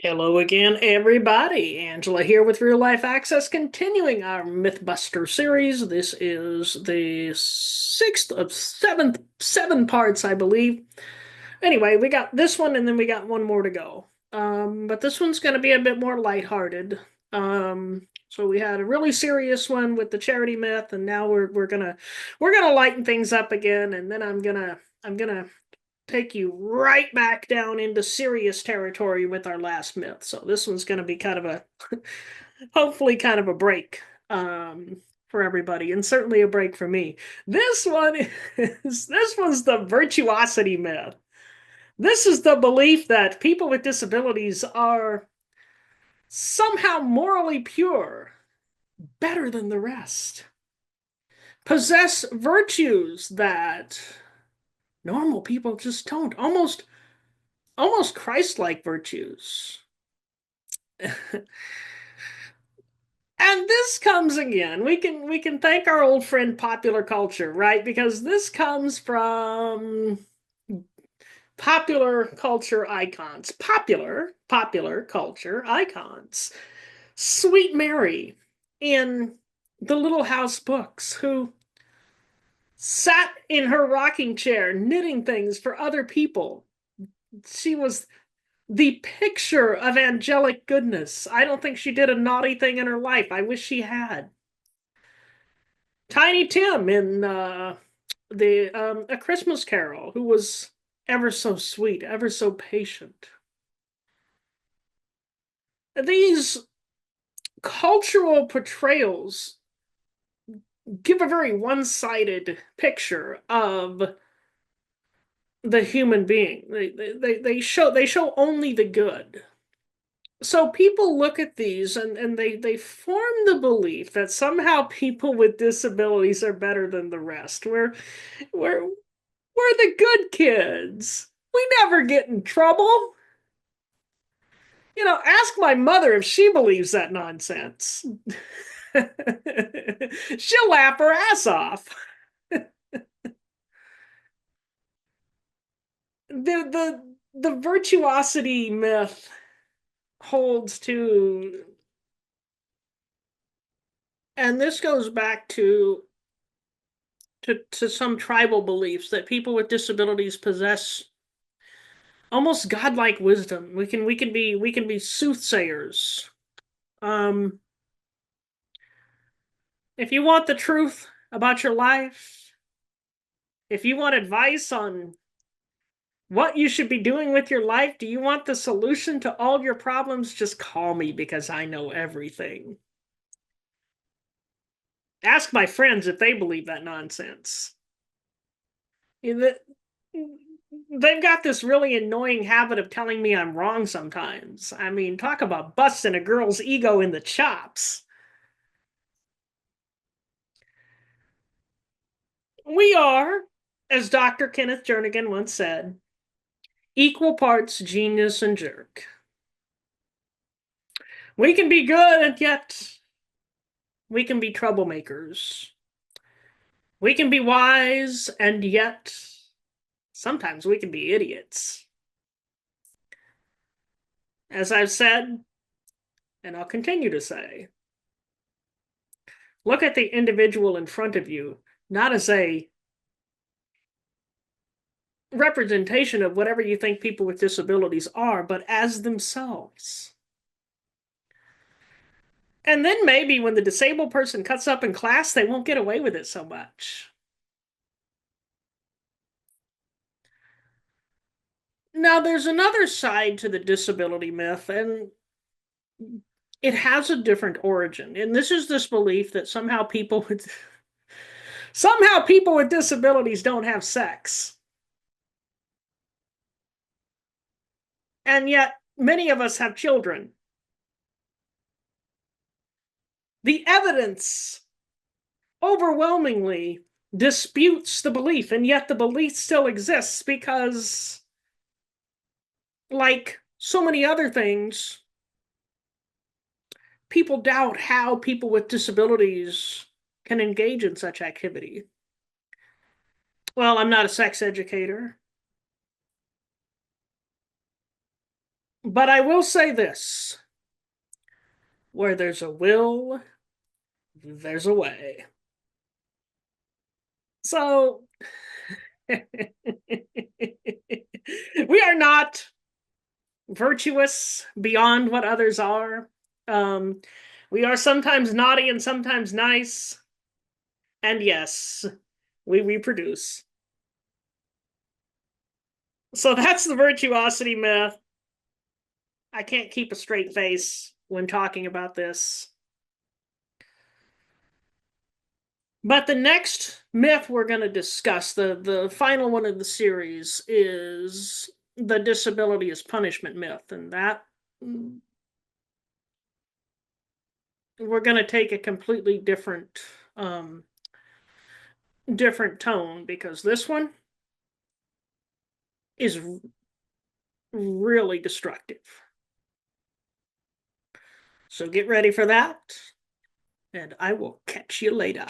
Hello again, everybody. Angela here with Real Life Access, continuing our Mythbuster series. This is the sixth of seven parts, I believe. Anyway, we got this one, and then we got one more to go. But this one's going to be a bit more lighthearted. So we had a really serious one with the charity myth, and now we're gonna lighten things up again, and then I'm gonna take you right back down into serious territory with our last myth. So this one's going to be kind of a, hopefully, kind of a break for everybody, and certainly a break for me. This one's the virtuosity myth. This is the belief that people with disabilities are somehow morally pure, better than the rest, possess virtues that normal people just don't, almost Christ-like virtues. And this comes again. We can thank our old friend popular culture, right? Because this comes from popular culture icons. Popular culture icons. Sweet Mary in the Little House books, who sat in her rocking chair knitting things for other people. She was the picture of angelic goodness. I don't think she did a naughty thing in her life. I wish she had. Tiny Tim in the A Christmas Carol, who was ever so sweet, ever so patient. These cultural portrayals give a very one-sided picture of the human being. They show only the good. So people look at these and they form the belief that somehow people with disabilities are better than the rest. We're we're the good kids. We never get in trouble. Ask my mother if she believes that nonsense. She'll laugh her ass off. The virtuosity myth holds to, and this goes back to some tribal beliefs that people with disabilities possess almost godlike wisdom. We can be soothsayers. Um, if you want the truth about your life, if you want advice on what you should be doing with your life, do you want the solution to all your problems? Just call me because I know everything. Ask my friends if they believe that nonsense. They've got this really annoying habit of telling me I'm wrong sometimes. I mean, talk about busting a girl's ego in the chops. We are, as Dr. Kenneth Jernigan once said, equal parts genius and jerk. We can be good, and yet we can be troublemakers. We can be wise, and yet sometimes we can be idiots. As I've said, and I'll continue to say, look at the individual in front of you, not as a representation of whatever you think people with disabilities are, but as themselves. And then maybe when the disabled person cuts up in class, they won't get away with it so much. Now, there's another side to the disability myth, and it has a different origin. And this is this belief that somehow people with disabilities don't have sex. And yet many of us have children. The evidence overwhelmingly disputes the belief, and yet the belief still exists because, like so many other things, people doubt how people with disabilities can engage in such activity. Well, I'm not a sex educator. But I will say this, where there's a will, there's a way. So we are not virtuous beyond what others are. Um, we are sometimes naughty and sometimes nice. And yes, we reproduce. So that's the virtuosity myth. I can't keep a straight face when talking about this. But the next myth we're going to discuss, the final one of the series, is the disability is punishment myth. And that we're going to take a completely um, different tone because this one is really destructive. So get ready for that, and I will catch you later.